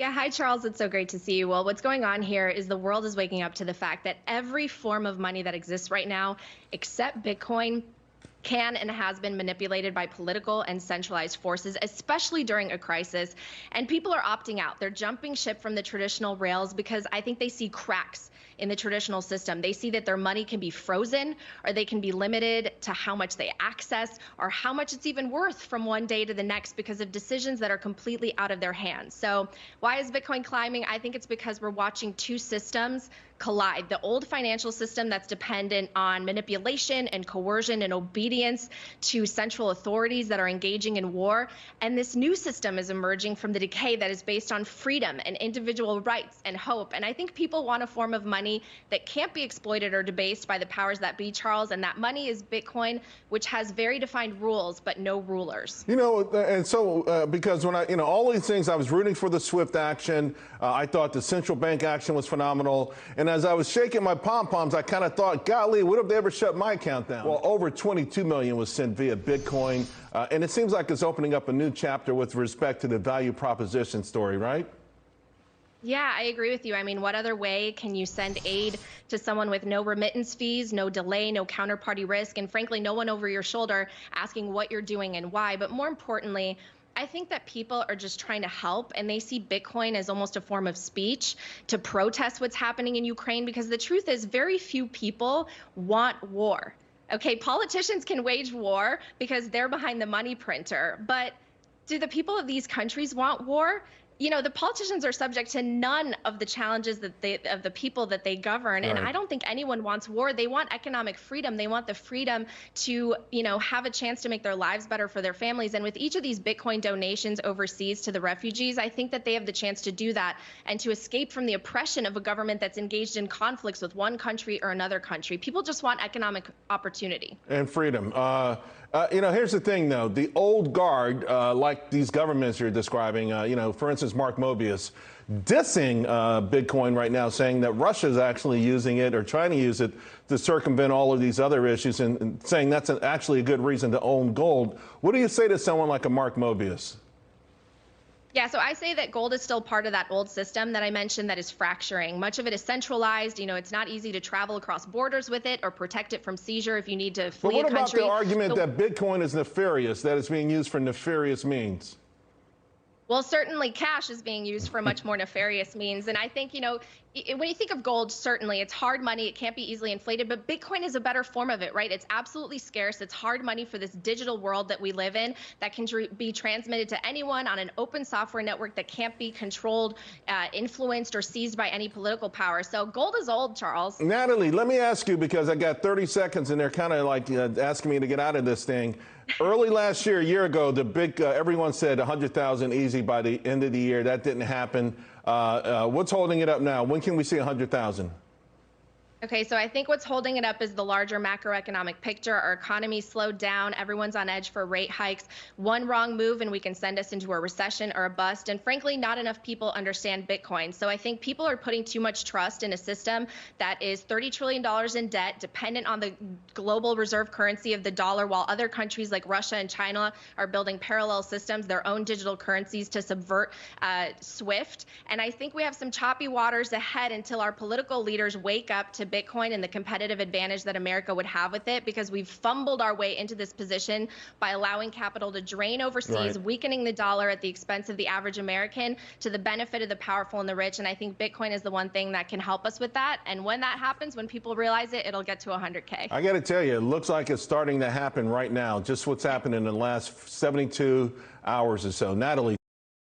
Yeah, hi Charles. It's so great to see you. Well, what's going on here is the world is waking up to the fact that every form of money that exists right now, except Bitcoin, can and has been manipulated by political and centralized forces, especially during a crisis. And people are opting out. They're jumping ship from the traditional rails because I think they see cracks in the traditional system. They see that their money can be frozen, or they can be limited to how much they access or how much it's even worth from one day to the next because of decisions that are completely out of their hands. So why is Bitcoin climbing? I think it's because we're watching two systems collide. The old financial system that's dependent on manipulation and coercion and obedience to central authorities that are engaging in war. And this new system is emerging from the decay that is based on freedom and individual rights and hope. And I think people want a form of money that can't be exploited or debased by the powers that be, Charles. And that money is Bitcoin, which has very defined rules, but no rulers. And so because when all these things, I was rooting for the SWIFT action. I thought the central bank action was phenomenal. And as I was shaking my pom-poms, I kind of thought, golly, what if they ever shut my account down? Well, over 22 million was sent via Bitcoin. And it seems like it's opening up a new chapter with respect to the value proposition story, right? Yeah, I agree with you. I mean, what other way can you send aid to someone with no remittance fees, no delay, no counterparty risk, and frankly, no one over your shoulder asking what you're doing and why? But more importantly, I think that people are just trying to help, and they see Bitcoin as almost a form of speech to protest what's happening in Ukraine, because the truth is very few people want war. Okay, politicians can wage war because they're behind the money printer, but do the people of these countries want war? The politicians are subject to none of the challenges of the people that they govern. Right. And I don't think anyone wants war. They want economic freedom. They want the freedom to, have a chance to make their lives better for their families. And with each of these Bitcoin donations overseas to the refugees, I think that they have the chance to do that and to escape from the oppression of a government that's engaged in conflicts with one country or another country. People just want economic opportunity. And freedom. Here's the thing, though. The old guard, like these governments you're describing, for instance, Mark Mobius, dissing Bitcoin right now, saying that Russia is actually using it or trying to use it to circumvent all of these other issues, and saying that's actually a good reason to own gold. What do you say to someone like a Mark Mobius? Yeah, so I say that gold is still part of that old system that I mentioned that is fracturing. Much of it is centralized. It's not easy to travel across borders with it or protect it from seizure if you need to flee a country. But what about the argument that Bitcoin is nefarious, that it's being used for nefarious means? Well, certainly cash is being used for much more nefarious means. And I think, when you think of gold, certainly it's hard money. It can't be easily inflated, but Bitcoin is a better form of it, right? It's absolutely scarce. It's hard money for this digital world that we live in that can be transmitted to anyone on an open software network that can't be controlled, influenced, or seized by any political power. So gold is old, Charles. Natalie, let me ask you, because I got 30 seconds and they're kind of like asking me to get out of this thing. Early last year, a year ago, everyone said 100,000 easy by the end of the year. That didn't happen. What's holding it up now? When can we see 100,000? Okay, so I think what's holding it up is the larger macroeconomic picture. Our economy slowed down. Everyone's on edge for rate hikes. One wrong move and we can send us into a recession or a bust. And frankly, not enough people understand Bitcoin. So I think people are putting too much trust in a system that is $30 trillion in debt, dependent on the global reserve currency of the dollar, while other countries like Russia and China are building parallel systems, their own digital currencies to subvert SWIFT. And I think we have some choppy waters ahead until our political leaders wake up to Bitcoin and the competitive advantage that America would have with it, because we've fumbled our way into this position by allowing capital to drain overseas, right, weakening the dollar at the expense of the average American to the benefit of the powerful and the rich. And I think Bitcoin is the one thing that can help us with that. And when that happens, when people realize it, it'll get to 100K. I got to tell you, it looks like it's starting to happen right now. Just what's happened in the last 72 hours or so. Natalie.